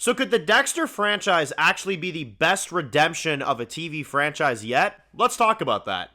So could the Dexter franchise actually be the best redemption of a TV franchise yet? Let's talk about that.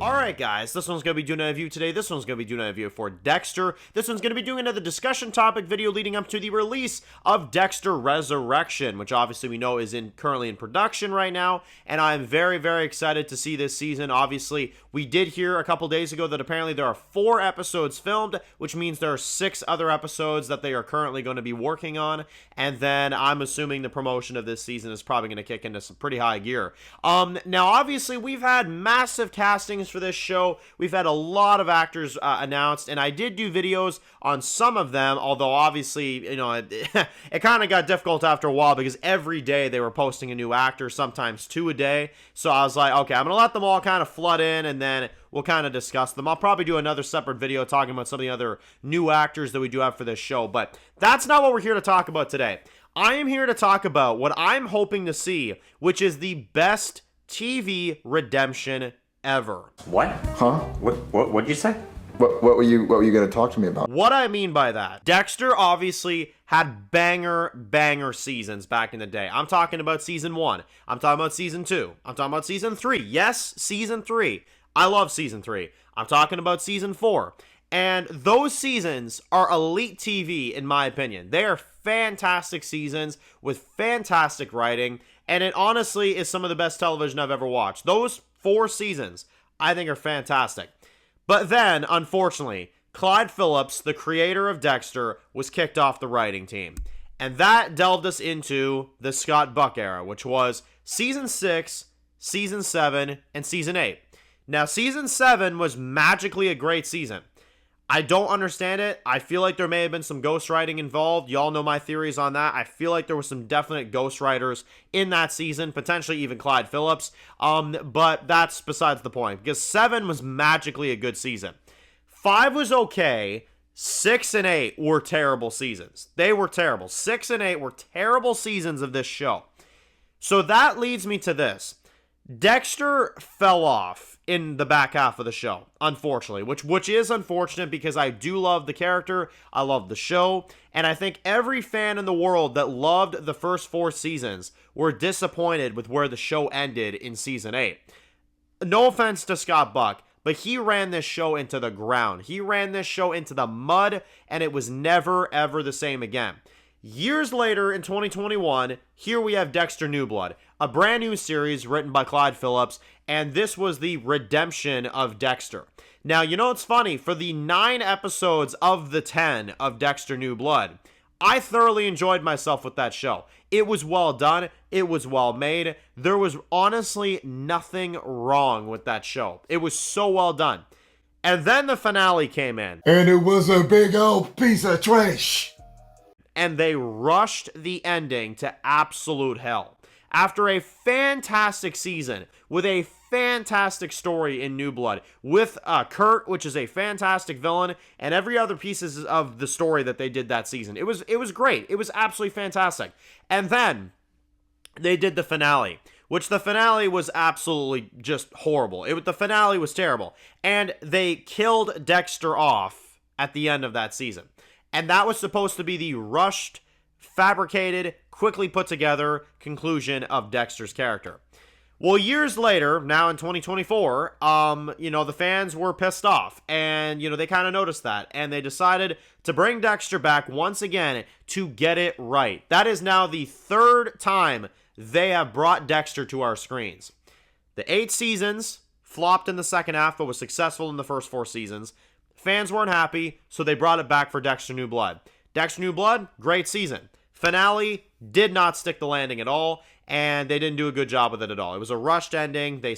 Alright guys, this one's going to be doing a review today. This one's going to be doing a review for Dexter. This one's going to be doing another discussion topic video leading up to the release of Dexter Resurrection, which obviously we know is currently in production right now, and I'm very, very excited to see this season. Obviously, we did hear a couple days ago that apparently there are 4 episodes filmed, which means there are 6 other episodes that they are currently going to be working on, and then I'm assuming the promotion of this season is probably going to kick into some pretty high gear. Now obviously we've had massive castings for this show. We've had a lot of actors announced, and I did do videos on some of them, although obviously, you know, it kind of got difficult after a while because every day they were posting a new actor, sometimes 2 a day. So I was like, okay, I'm going to let them all kind of flood in, and then we'll kind of discuss them. I'll probably do another separate video talking about some of the other new actors that we do have for this show, but that's not what we're here to talk about today. I am here to talk about what I'm hoping to see, which is the best TV redemption ever. What? Huh? What'd you say? What were you going to talk to me about? What I mean by that, Dexter obviously had banger seasons back in the day. I'm talking about season 1. I'm talking about season 2. I'm talking about season 3. Yes, season 3. I love season 3. I'm talking about season 4. And those seasons are elite TV in my opinion. They are fantastic seasons with fantastic writing, and it honestly is some of the best television I've ever watched. Those 4 seasons I think are fantastic. But then, unfortunately, Clyde Phillips, the creator of Dexter, was kicked off the writing team. And that delved us into the Scott Buck era, which was season 6, season 7, and season 8. Now, season 7 was magically a great season. I don't understand it. I feel like there may have been some ghostwriting involved. Y'all know my theories on that. I feel like there were some definite ghostwriters in that season, potentially even Clyde Phillips. But that's besides the point, because 7 was magically a good season. 5 was okay. 6 and 8 were terrible seasons. They were terrible. 6 and 8 were terrible seasons of this show. So that leads me to this. Dexter fell off in the back half of the show, unfortunately, which is unfortunate because I do love the character, I love the show, and I think every fan in the world that loved the first 4 seasons were disappointed with where the show ended in season 8. No offense to Scott Buck, but he ran this show into the ground. He ran this show into the mud, and it was never, ever the same again. Years later, in 2021, here we have Dexter New Blood, a brand new series written by Clyde Phillips, and this was the redemption of Dexter. Now, you know what's funny? For the 9 episodes of the 10 of Dexter New Blood, I thoroughly enjoyed myself with that show. It was well done. It was well made. There was honestly nothing wrong with that show. It was so well done. And then the finale came in. And it was a big old piece of trash. And they rushed the ending to absolute hell. After a fantastic season, with a fantastic story in New Blood, with Kurt, which is a fantastic villain, and every other pieces of the story that they did that season. It was great. It was absolutely fantastic. And then they did the finale, which the finale was absolutely just horrible. The finale was terrible. And they killed Dexter off at the end of that season. And that was supposed to be the rushed, fabricated, quickly put together conclusion of Dexter's character. Well, years later, now in 2024, the fans were pissed off, and, they kind of noticed that, and they decided to bring Dexter back once again to get it right. That is now the 3rd time they have brought Dexter to our screens. The 8 seasons flopped in the second half, but was successful in the first 4 seasons. Fans weren't happy, so they brought it back for Dexter New Blood. Dexter New Blood, great season. Finale did not stick the landing at all, and they didn't do a good job with it at all. It was a rushed ending. They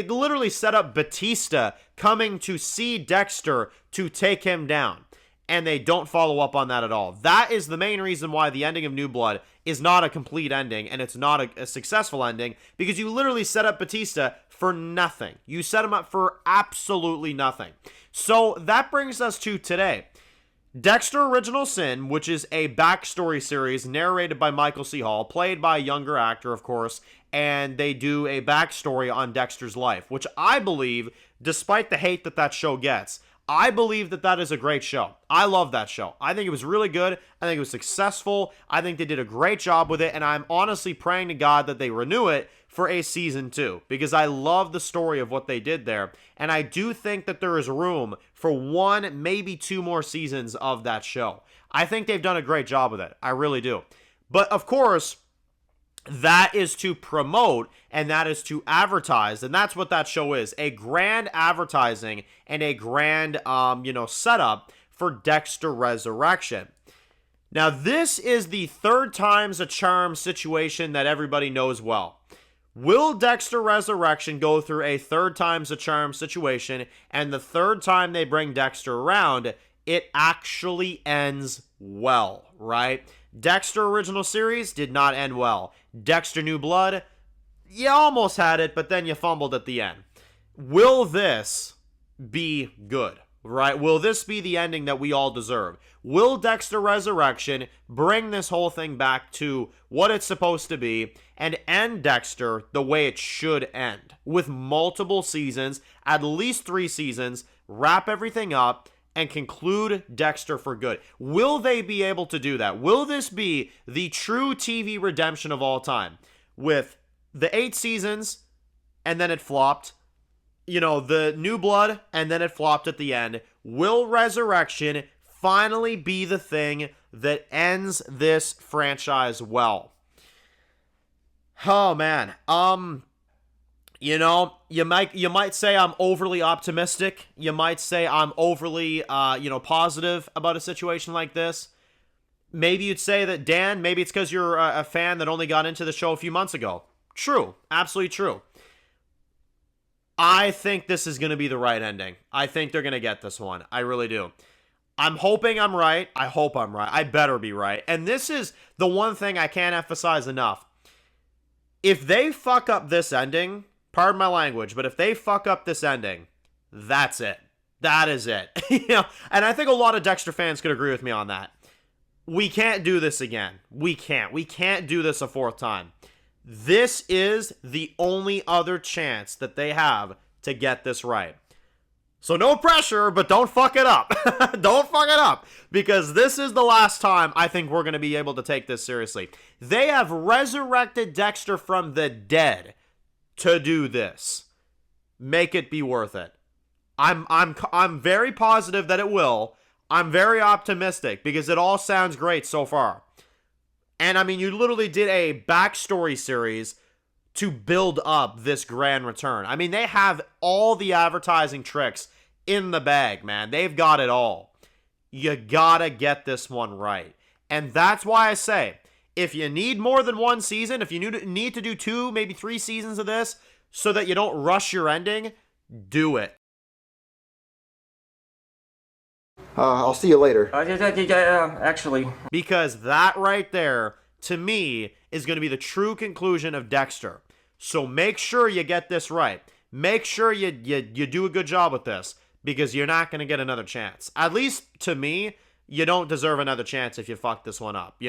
literally set up Batista coming to see Dexter to take him down, and they don't follow up on that at all. That is the main reason why the ending of New Blood is not a complete ending, and it's not a successful ending, because you literally set up Batista for nothing. You set him up for absolutely nothing. So that brings us to today. Dexter Original Sin, which is a backstory series narrated by Michael C. Hall, played by a younger actor, of course, and they do a backstory on Dexter's life, which I believe, despite the hate that that show gets, I believe that that is a great show. I love that show. I think it was really good. I think it was successful. I think they did a great job with it, and I'm honestly praying to God that they renew it for a season 2, because I love the story of what they did there, and I do think that there is room for 1, maybe 2 more seasons of that show. I think they've done a great job with it. I really do. But of course, that is to promote and that is to advertise, and that's what that show is, a grand advertising and a grand setup for Dexter Resurrection. Now, this is the 3rd time's a charm situation that everybody knows well. Will Dexter Resurrection go through a 3rd time's a charm situation, and the 3rd time they bring Dexter around, it actually ends well, right? Dexter original series did not end well. Dexter New Blood, you almost had it, but then you fumbled at the end. Will this be good, right? Will this be the ending that we all deserve? Will Dexter Resurrection bring this whole thing back to what it's supposed to be and end Dexter the way it should end, with multiple seasons, at least 3 seasons, wrap everything up, and conclude Dexter for good? Will they be able to do that? Will this be the true TV redemption of all time? With the 8 seasons, and then it flopped, the New Blood, and then it flopped at the end. Will Resurrection finally be the thing that ends this franchise well? Oh, man. You might say I'm overly optimistic. You might say I'm overly, positive about a situation like this. Maybe you'd say that, Dan, maybe it's because you're a fan that only got into the show a few months ago. True. Absolutely true. I think this is going to be the right ending. I think they're going to get this one. I really do. I'm hoping I'm right. I hope I'm right. I better be right. And this is the one thing I can't emphasize enough. If they fuck up this ending, pardon my language, but if they fuck up this ending, that's it. That is it. And I think a lot of Dexter fans could agree with me on that. We can't do this again. We can't. We can't do this a 4th time. This is the only other chance that they have to get this right. So no pressure, but don't fuck it up. Don't fuck it up, because this is the last time I think we're going to be able to take this seriously. They have resurrected Dexter from the dead to do this. Make it be worth it. I'm very positive that it will. I'm very optimistic because it all sounds great so far. And I mean, you literally did a backstory series to build up this grand return. I mean, they have all the advertising tricks in the bag, man. They've got it all. You gotta get this one right. And that's why I say, if you need more than 1 season, if you need to do 2, maybe 3 seasons of this so that you don't rush your ending, do it. I'll see you later. Actually. Because that right there, to me, is going to be the true conclusion of Dexter. So make sure you get this right. Make sure you do a good job with this, because you're not going to get another chance. At least to me, you don't deserve another chance if you fuck this one up.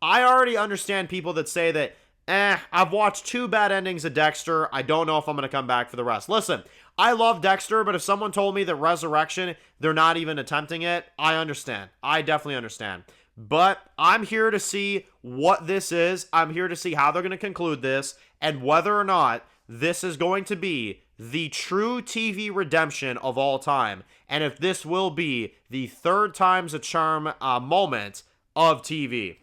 I already understand people that say that, I've watched 2 bad endings of Dexter. I don't know if I'm going to come back for the rest. Listen, I love Dexter, but if someone told me that Resurrection, they're not even attempting it, I understand. I definitely understand. But I'm here to see what this is. I'm here to see how they're going to conclude this, and whether or not this is going to be the true TV redemption of all time, and if this will be the 3rd time's a charm moment of TV.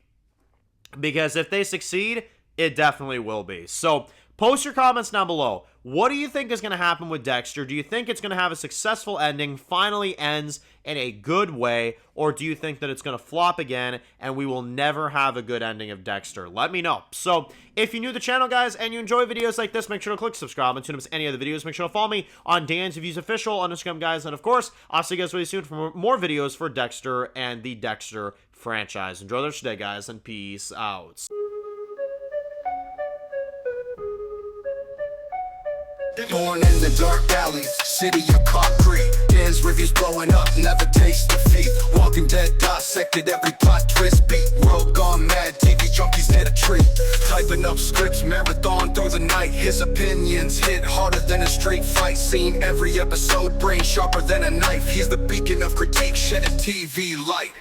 Because if they succeed, it definitely will be. So post your comments down below. What do you think is going to happen with Dexter? Do you think it's going to have a successful ending, finally ends in a good way, or do you think that it's going to flop again and we will never have a good ending of Dexter? Let me know. So if you're new to the channel, guys, and you enjoy videos like this, make sure to click subscribe and tune in to any other videos. Make sure to follow me on Dan's Reviews Official on Instagram, guys. And of course, I'll see you guys really soon for more videos for Dexter and the Dexter franchise. Enjoy the rest of your day, guys, and peace out. Born in the dark alleys, city of concrete. Dan's reviews blowing up, never taste defeat. Walking Dead dissected every plot twist beat. World gone mad, TV junkies near the tree. typing up scripts, marathon through the night. His opinions hit harder than a straight fight scene. Every episode, brain sharper than a knife. He's the beacon of critique, shedding TV light.